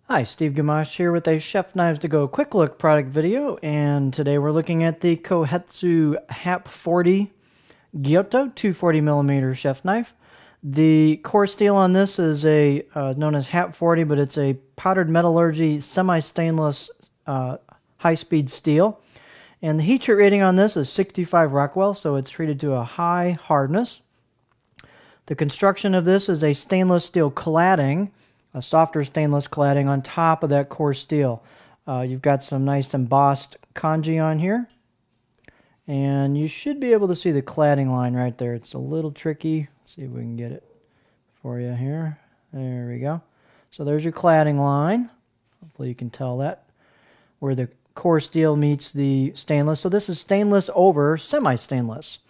Hi, Steve Gamache here with a Chef Knives to Go quick look product video, and today we're looking at the Kohetsu HAP40 Gyuto 240mm chef knife. The core steel on this is a known as HAP40, but it's a powdered metallurgy semi-stainless high-speed steel. And the heat treat rating on this is 65 Rockwell, so it's treated to a high hardness. The construction of this is a stainless steel cladding, a softer stainless cladding on top of that core steel. You've got some nice embossed kanji on here, and you should be able to see the cladding line right there. It's a little tricky. Let's see if we can get it for you here. There we go. So there's your cladding line. Hopefully you can tell that, where the core steel meets the stainless. So this is stainless over semi-stainless.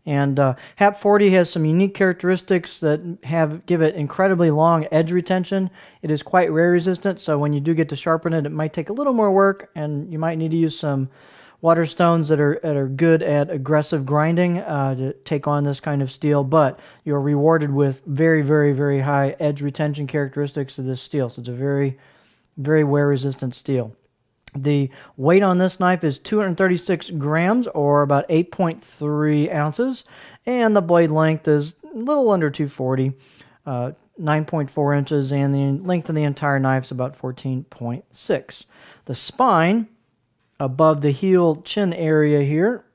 And HAP40 has some unique characteristics that give it incredibly long edge retention. It is quite wear resistant, so when you do get to sharpen it, it might take a little more work, and you might need to use some water stones that are good at aggressive grinding to take on this kind of steel, but you're rewarded with very, very, very high edge retention characteristics of this steel. So it's a very, very wear resistant steel. The weight on this knife is 236 grams, or about 8.3 ounces, and the blade length is a little under 240, 9.4 inches, and the length of the entire knife is about 14.6. The spine above the heel chin area here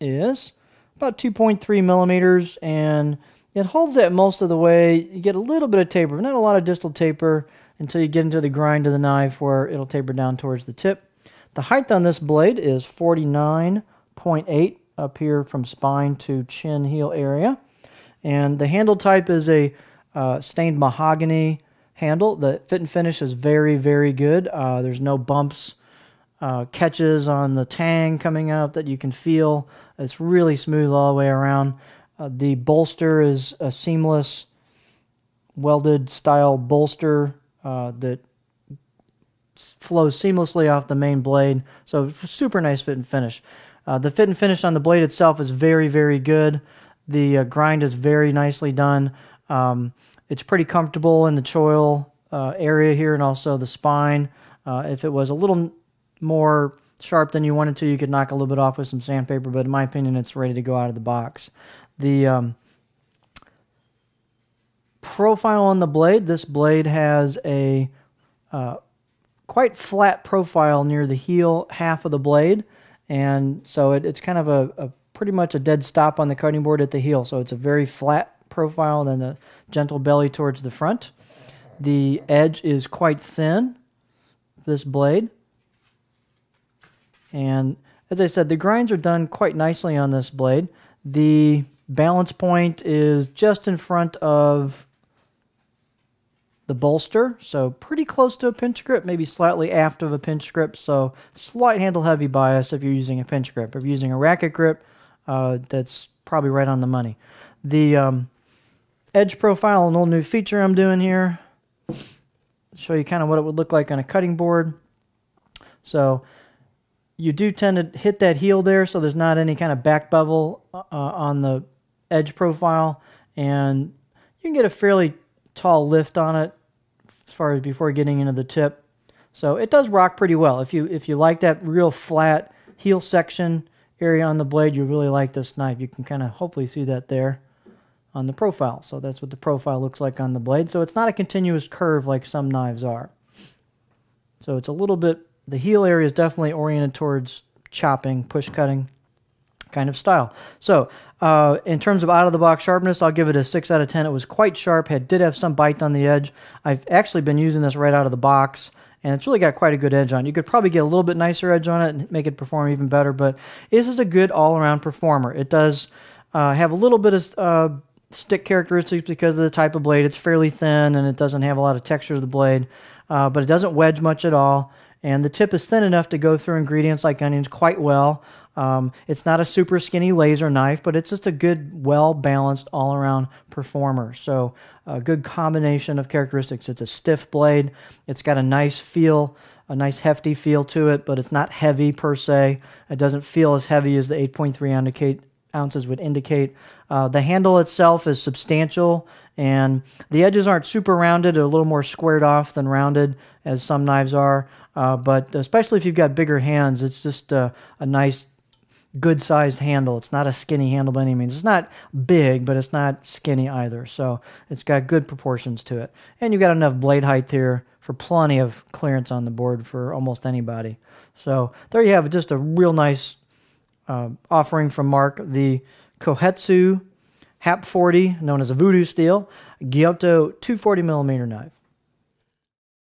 is about 2.3 millimeters, and it holds that most of the way. You get a little bit of taper, but not a lot of distal taper, until you get into the grind of the knife where it'll taper down towards the tip. The height on this blade is 49.8 up here from spine to chin heel area. And the handle type is a stained mahogany handle. The fit and finish is very, very good. There's no bumps, catches on the tang coming out that you can feel. It's really smooth all the way around. The bolster is a seamless welded style bolster that flows seamlessly off the main blade. So super nice fit and finish. The fit and finish on the blade itself is very, very good. The grind is very nicely done. It's pretty comfortable in the choil area here, and also the spine. If it was a little more sharp than you wanted to, you could knock a little bit off with some sandpaper, but in my opinion, it's ready to go out of the box. The profile on the blade, this blade has a quite flat profile near the heel half of the blade, and so it's kind of a pretty much a dead stop on the cutting board at the heel. So it's a very flat profile, then a gentle belly towards the front. The edge is quite thin, this blade, and as I said, the grinds are done quite nicely on this blade. The balance point is just in front of the bolster, so pretty close to a pinch grip, maybe slightly aft of a pinch grip, so slight handle heavy bias if you're using a pinch grip. If you're using a racket grip, that's probably right on the money. The edge profile, an old new feature I'm doing here, show you kind of what it would look like on a cutting board. So you do tend to hit that heel there, so there's not any kind of back bevel on the edge profile, and you can get a fairly tall lift on it as far as before getting into the tip. So it does rock pretty well. If you like that real flat heel section area on the blade, you really like this knife. You can kind of hopefully see that there on the profile. So that's what the profile looks like on the blade. So it's not a continuous curve like some knives are. So it's a little bit, the heel area is definitely oriented towards chopping, push cutting kind of style. So in terms of out-of-the-box sharpness, I'll give it a 6 out of 10. It was quite sharp. Did have some bite on the edge. I've actually been using this right out of the box, and it's really got quite a good edge on it. You could probably get a little bit nicer edge on it and make it perform even better, but this is a good all-around performer. It does have a little bit of stick characteristics because of the type of blade. It's fairly thin, and it doesn't have a lot of texture of the blade, but it doesn't wedge much at all, and the tip is thin enough to go through ingredients like onions quite well. It's not a super skinny laser knife, but it's just a good, well-balanced, all-around performer. So a good combination of characteristics. It's a stiff blade. It's got a nice feel, a nice hefty feel to it, but it's not heavy per se. It doesn't feel as heavy as the 8.3 ounces would indicate. The handle itself is substantial, and the edges aren't super rounded. They're a little more squared off than rounded, as some knives are. But especially if you've got bigger hands, it's just a nice, good-sized handle. It's not a skinny handle by any means. It's not big, but it's not skinny either. So it's got good proportions to it. And you've got enough blade height here for plenty of clearance on the board for almost anybody. So there you have it, just a real nice offering from Mark, the Kohetsu HAP40, known as a voodoo steel, Gyuto 240mm knife.